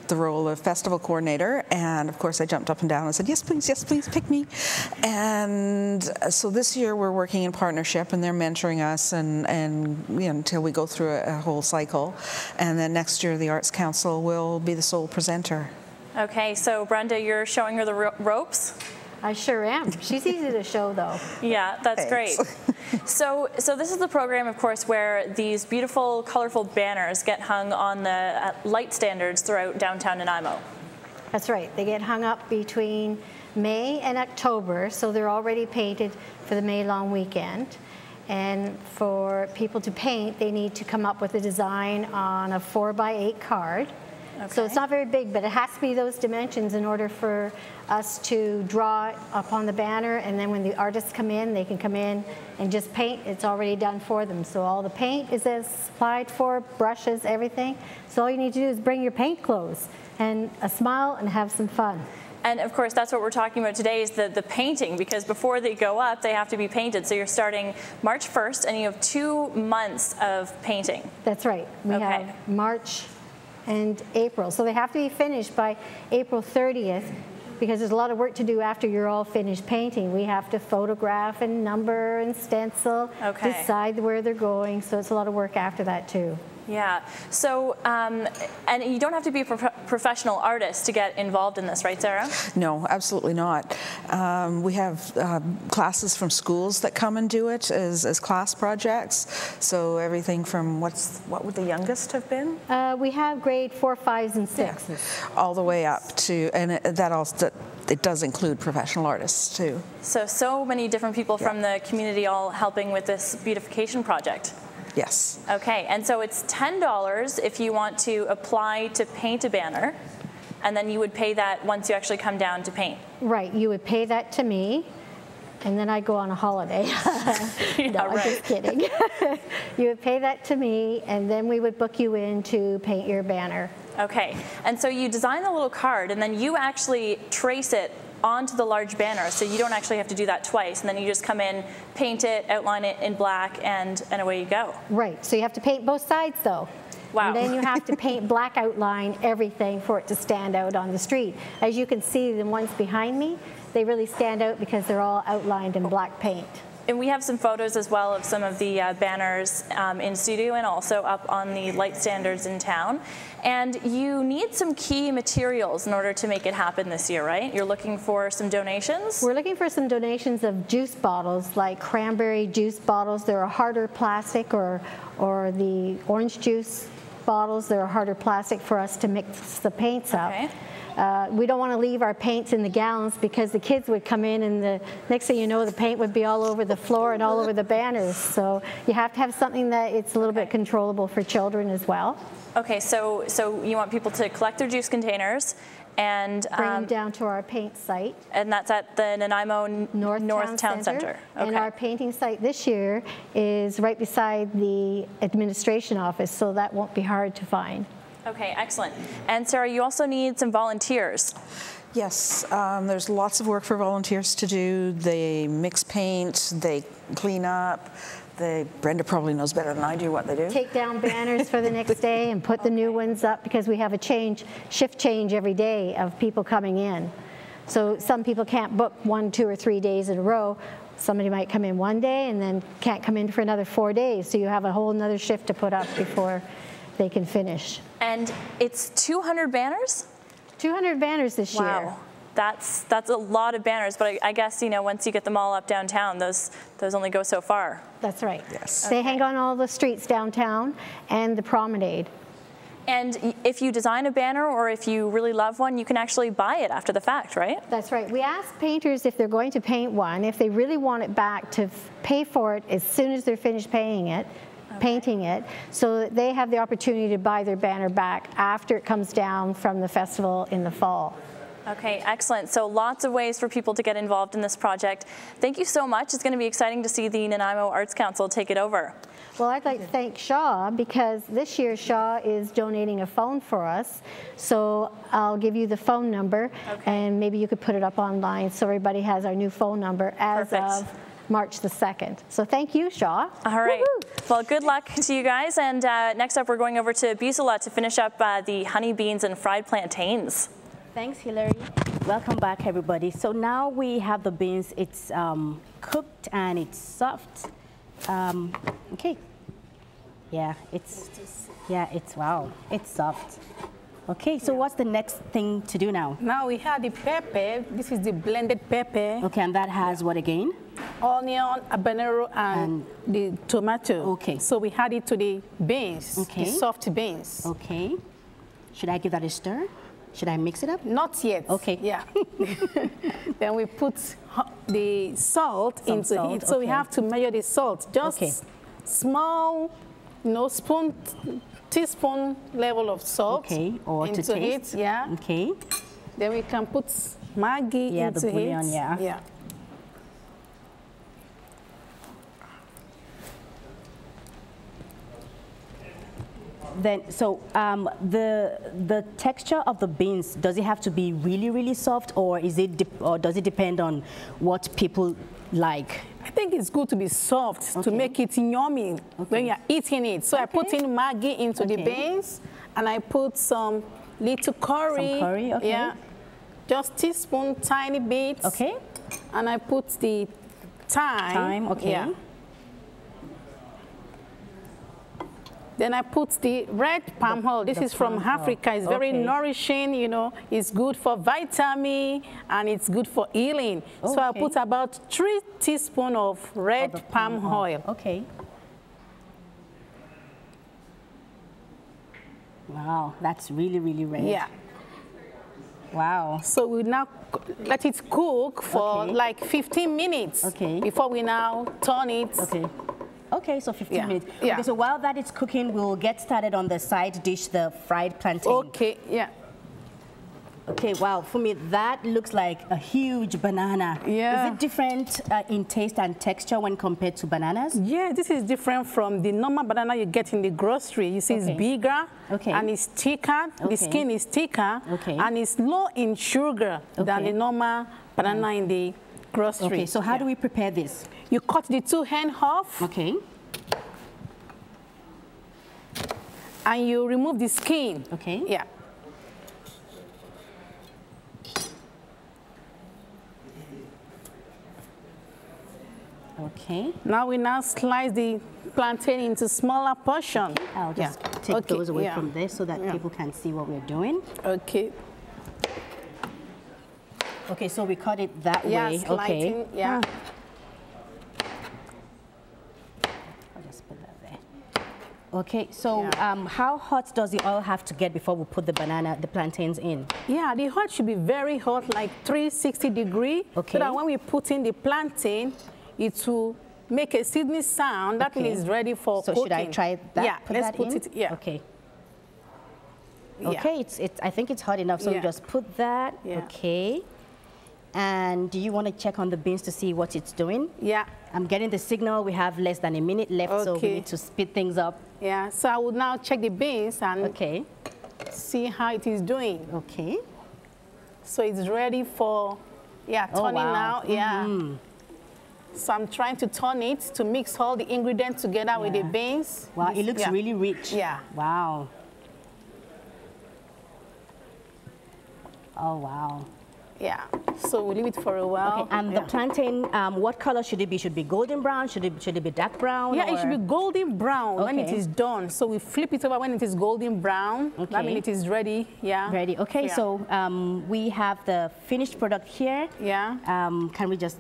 the role of festival coordinator, and of course I jumped up and down and said, yes please, pick me. And so this year we're working in partnership, and they're mentoring us and you know, until we go through a whole cycle, and then next year the Arts Council will be the sole presenter. Okay, so Brenda, you're showing her the ropes? I sure am. She's easy to show, though. Yeah, that's great. So this is the program, of course, where these beautiful, colorful banners get hung on the light standards throughout downtown Nanaimo. That's right. They get hung up between May and October, so they're already painted for the May long weekend. And for people to paint, they need to come up with a design on a 4x8 card. Okay. So it's not very big, but it has to be those dimensions in order for us to draw up on the banner, and then when the artists come in, they can come in and just paint. It's already done for them. So all the paint is applied for, brushes, everything. So all you need to do is bring your paint clothes and a smile and have some fun. And of course, that's what we're talking about today, is the painting, because before they go up, they have to be painted. So you're starting March 1st, and you have 2 months of painting. That's right. We have March and April. So they have to be finished by April 30th, because there's a lot of work to do after you're all finished painting. We have to photograph and number and stencil, decide where they're going. So it's a lot of work after that too. Yeah. So, and you don't have to be a professional artist to get involved in this, right, Sarah? No, absolutely not. We have classes from schools that come and do it as class projects. So everything from what would the youngest have been? We have grade 4, 5s, and 6s. Yeah. All the way up to, and it does include professional artists too. So many different people from the community all helping with this beautification project. Yes. Okay, and so it's $10 if you want to apply to paint a banner, and then you would pay that once you actually come down to paint. Right, you would pay that to me, and then I go on a holiday. No, I'm just kidding. You would pay that to me, and then we would book you in to paint your banner. Okay, and so you design the little card, and then you actually trace it onto the large banner, so you don't actually have to do that twice, and then you just come in, paint it, outline it in black, and away you go. Right, so you have to paint both sides though. Wow. And then you have to paint black outline everything for it to stand out on the street. As you can see, the ones behind me, they really stand out because they're all outlined in black paint. And we have some photos as well of some of the banners in studio and also up on the light standards in town. And you need some key materials in order to make it happen this year, right? You're looking for some donations? We're looking for some donations of juice bottles, like cranberry juice bottles. They're a harder plastic, or the orange juice bottles. They're a harder plastic for us to mix the paints up. We don't want to leave our paints in the gallons, because the kids would come in and the next thing you know, the paint would be all over the floor and all over the banners. So you have to have something that it's a little bit controllable for children as well. Okay, so you want people to collect their juice containers and bring them down to our paint site. And that's at the Nanaimo North Town Center. Okay. And our painting site this year is right beside the administration office, so that won't be hard to find. Okay, excellent. And Sarah, you also need some volunteers. Yes, there's lots of work for volunteers to do. They mix paint, they clean up. Brenda probably knows better than I do what they do. Take down banners for the next day and put the new ones up, because we have a shift change every day of people coming in. So some people can't book 1, 2, or 3 days in a row. Somebody might come in one day and then can't come in for another 4 days. So you have a whole another shift to put up before they can finish. And it's 200 banners? 200 banners this year. Wow. That's a lot of banners, but I guess, you know, once you get them all up downtown, those only go so far. That's right. Yes. They hang on all the streets downtown and the promenade. And if you design a banner, or if you really love one, you can actually buy it after the fact, right? That's right. We ask painters if they're going to paint one, if they really want it back, to pay for it as soon as they're finished painting it, so that they have the opportunity to buy their banner back after it comes down from the festival in the fall. Okay, excellent. So lots of ways for people to get involved in this project. Thank you so much. It's going to be exciting to see the Nanaimo Arts Council take it over. Well, I'd like to thank Shaw because this year Shaw is donating a phone for us. So I'll give you the phone number and maybe you could put it up online so everybody has our new phone number as of March the 2nd. So thank you, Shaw. All right. Well, good luck to you guys. And next up, we're going over to Bisola to finish up the honey beans and fried plantains. Thanks, Hillary. Welcome back, everybody. So now we have the beans. It's cooked and it's soft. Okay. Yeah, it's wow. It's soft. Okay, so what's the next thing to do now? Now we have the pepper. This is the blended pepper. Okay, and that has what again? Onion, habanero, and the tomato. Okay. So we add it to the beans, the soft beans. Okay. Should I give that a stir? Should I mix it up? Not yet. Okay. Yeah. Then we put the salt into it. So we have to measure the salt. Just small, teaspoon level of salt. Okay. Or into to taste. it. Yeah. Okay. Then we can put Maggi into the bouillon, it. Yeah. Then, so the texture of the beans, does it have to be really, really soft, or is it, or does it depend on what people like? I think it's good to be soft to make it yummy when you're eating it. So I put in Maggi into the beans, and I put some little curry. Some curry, okay. Yeah, just teaspoon, tiny bits. Okay. And I put the thyme. Thyme, okay. Yeah. Then I put the red palm oil. This is from Africa. It's very nourishing, you know. It's good for vitamin and it's good for healing. So I put about 3 teaspoons of red palm oil. Okay. Wow, that's really, really red. Yeah. Wow. So we now let it cook for like 15 minutes before we now turn it. Okay. Okay, so 15 minutes. Yeah. Okay, so while that is cooking, we'll get started on the side dish, the fried plantain. Okay, yeah. Okay, wow, for me, that looks like a huge banana. Yeah. Is it different in taste and texture when compared to bananas? Yeah, this is different from the normal banana you get in the grocery. You see, it's bigger and it's thicker. The skin is thicker and it's low in sugar than the normal banana in the grocery. Okay, so how do we prepare this? You cut the 2 ends off. Okay. And you remove the skin. Okay. Yeah. Okay. Now we slice the plantain into smaller portions. Okay. I'll just take those away from there so that people can see what we're doing. Okay. Okay, so we cut it that way. Slicing, yeah. I'll just put that there. Okay, so how hot does the oil have to get before we put the plantains in? Yeah, the oil should be very hot, like 360 degrees. Okay. So that when we put in the plantain, it will make a seasoning sound. That means it's ready for cooking. So should I try that? Yeah, let's put it. Yeah. Okay. Okay, I think it's hot enough, so we just put that. Okay. And do you want to check on the beans to see what it's doing? Yeah. I'm getting the signal. We have less than a minute left, so we need to speed things up. Yeah, so I will now check the beans and see how it is doing. Okay. So it's ready for, turning now. Yeah. So I'm trying to turn it to mix all the ingredients together with the beans. Wow, it looks really rich. Yeah. Wow. Oh, wow. Yeah, so we leave it for a while. Okay, and the plantain, what color should it be? Should it be golden brown? Should it be dark brown? Yeah, it should be golden brown when it is done. So we flip it over when it is golden brown. Okay. That means it is ready. Yeah. Ready. Okay, so we have the finished product here. Yeah. Can we just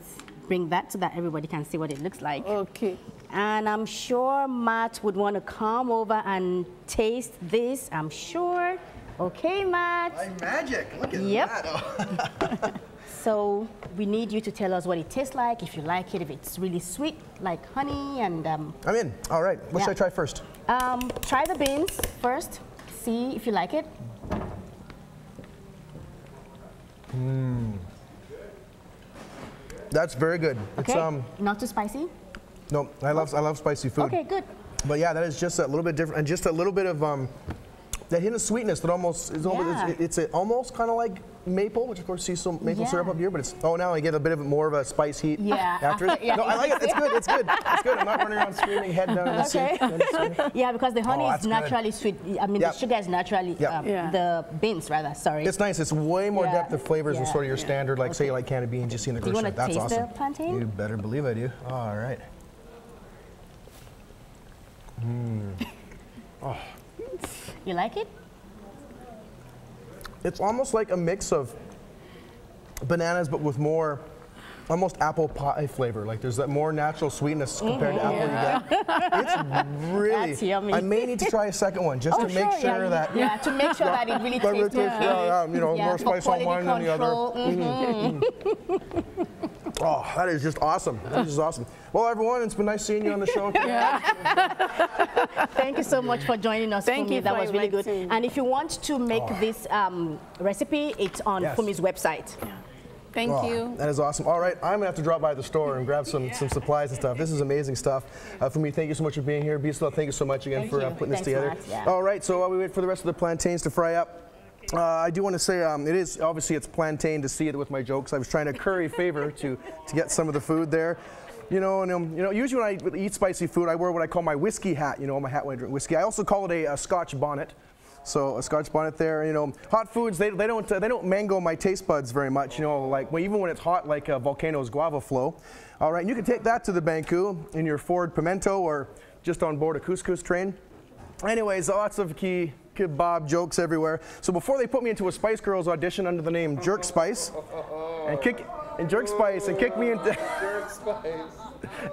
bring that so that everybody can see what it looks like? Okay. And I'm sure Matt would want to come over and taste this, I'm sure. Okay, Matt. Like magic. Look at that. So we need you to tell us what it tastes like, if you like it, if it's really sweet, like honey, and... I'm in. All right. What should I try first? Try the beans first. See if you like it. That's very good. Okay. It's, not too spicy? no, I love spicy food. Okay, good. But yeah, that is just a little bit different, and just a little bit of that hint of sweetness that almost is it's almost kind of like maple, which of course you see some maple syrup up here, but it's now I get a bit of more of a spice heat after it. No, I like it. It's good. It's good. It's good. I'm not running around screaming head down in the sink. Yeah, because the honey is naturally sweet. I mean, the sugar is naturally the beans rather. Sorry. It's nice. It's way more depth of flavors than sort of your standard, like say you like candy beans you see in the grocery. That's awesome. The plantain? You better believe I do. All right. Oh. You like it? It's almost like a mix of bananas, but with more, almost apple pie flavor. Like there's that more natural sweetness compared to apple you get. It's really. That's yummy. I may need to try a second one just to make sure that. Yeah, to make sure that it really tastes you know, more spice on one than the other. Oh, that is just awesome. That is just awesome. Well, everyone, it's been nice seeing you on the show. Thank you so much for joining us, Thank Funmi. you. That was really good. And if you want to make this recipe, it's on Funmi's website. Thank you. That is awesome. All right, I'm going to have to drop by the store and grab some supplies and stuff. This is amazing stuff. Funmi, thank you so much for being here. Bisla, thank you so much again for putting this together. All right, so while we wait for the rest of the plantains to fry up, I do want to say it's plantain to see it with my jokes. I was trying to curry favor to get some of the food there. You know, usually when I eat spicy food, I wear what I call my whiskey hat. You know, my hat when I drink whiskey. I also call it a Scotch bonnet. So a Scotch bonnet there. You know, hot foods they don't mango my taste buds very much. You know, like even when it's hot, like a volcano's guava flow. All right, and you can take that to the Banku in your Ford Pimento or just on board a couscous train. Anyways, lots of kebab jokes everywhere. So before they put me into a Spice Girls audition under the name Jerk Spice and kick me into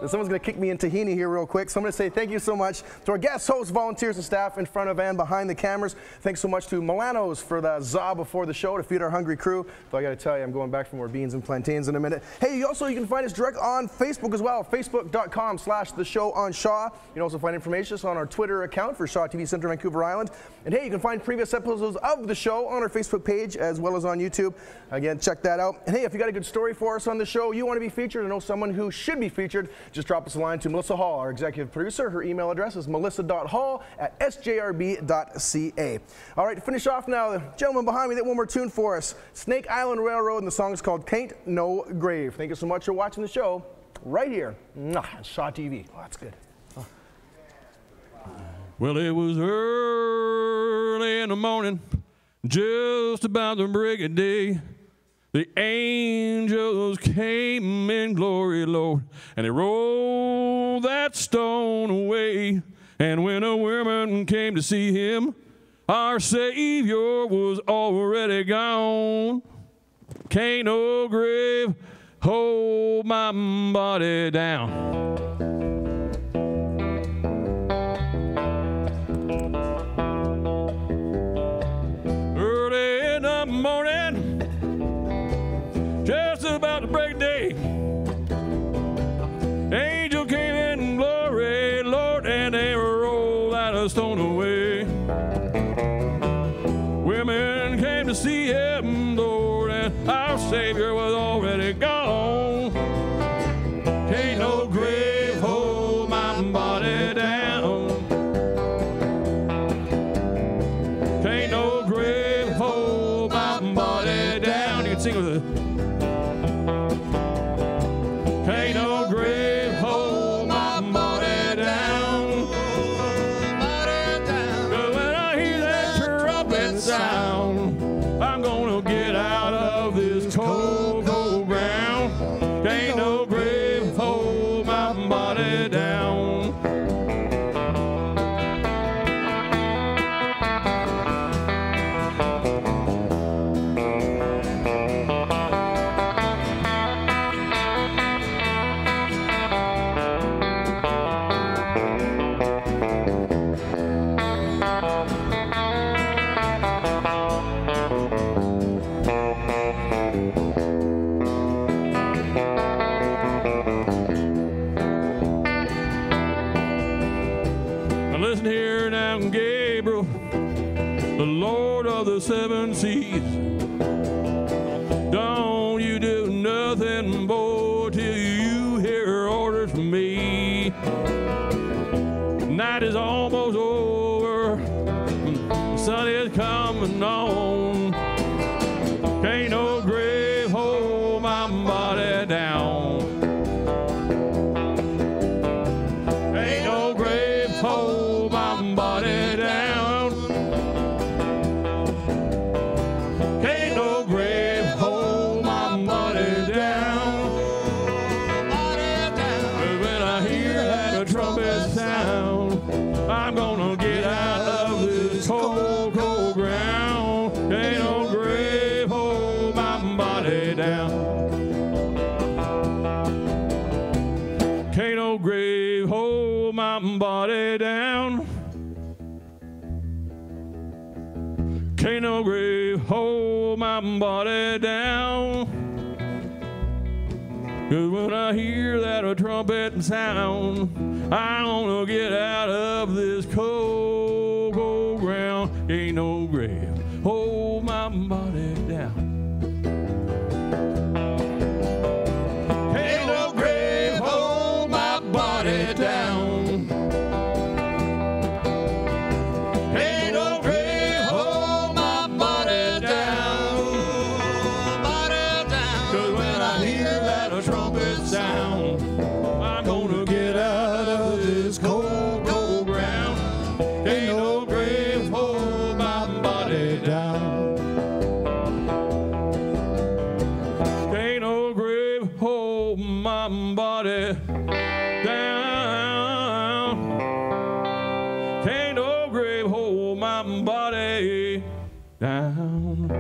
someone's going to kick me in tahini here real quick. So I'm going to say thank you so much to our guests, hosts, volunteers, and staff in front of and behind the cameras. Thanks so much to Milanos for the za before the show to feed our hungry crew. Though I got to tell you, I'm going back for more beans and plantains in a minute. Hey, you can find us direct on Facebook as well, facebook.com/theshowonshaw. You can also find information on our Twitter account for Shaw TV Centre Vancouver Island. And hey, you can find previous episodes of the show on our Facebook page as well as on YouTube. Again, check that out. And hey, if you got a good story for us on the show, you want to be featured or know someone who should be featured, just drop us a line to Melissa Hall, our executive producer. Her email address is melissa.hall@sjrb.ca. All right, to finish off now, the gentleman behind me, that one more tune for us. Snake Island Railroad, and the song is called Tain't No Grave. Thank you so much for watching the show right here on Shaw TV. Oh, that's good. Oh. Well, it was early in the morning, just about the break of day. The angels came in glory, Lord, and they rolled that stone away. And when a woman came to see him, our Savior was already gone. Can't no grave hold my body down. Early in the morning, just about to break day, angel came in glory, Lord, and they rolled that stone away. Women came to see him, Lord, and our Savior was already gone. Can't no grave hold my body down. Can't no grave hold my body down. You can sing with it. Ain't no grave hold my body down. But when I hear that trumpet sound, I'm gonna get out of this cold, cold ground. Ain't no grave hold my body down. Listen here now, Gabriel, the Lord of the seven seas, done nothing more till you hear orders from me. Night is almost over, the sun is coming on. Can't no grave hold my body down. Ain't no grave hold my body down. Can't no grave hold my body down. But when I hear that trumpet sound, I'm gonna get out of this cold, cold ground. Ain't no grave hold my body down. Can't no grave hold my body down. Can't no grave hold my body down. 'Cause when I hear that trumpet sound, I'm gonna get out of this cold, cold ground. Ain't no grave hold my body down. Ain't no grave hold my body down. Ain't no grave hold my body down. Body down. 'Cause when I hear that trumpet sound, I'm gonna get out of this cold, cold ground. Ain't no grave hold my body down. Ain't no grave hold my body down. Can't no grave hold my body down.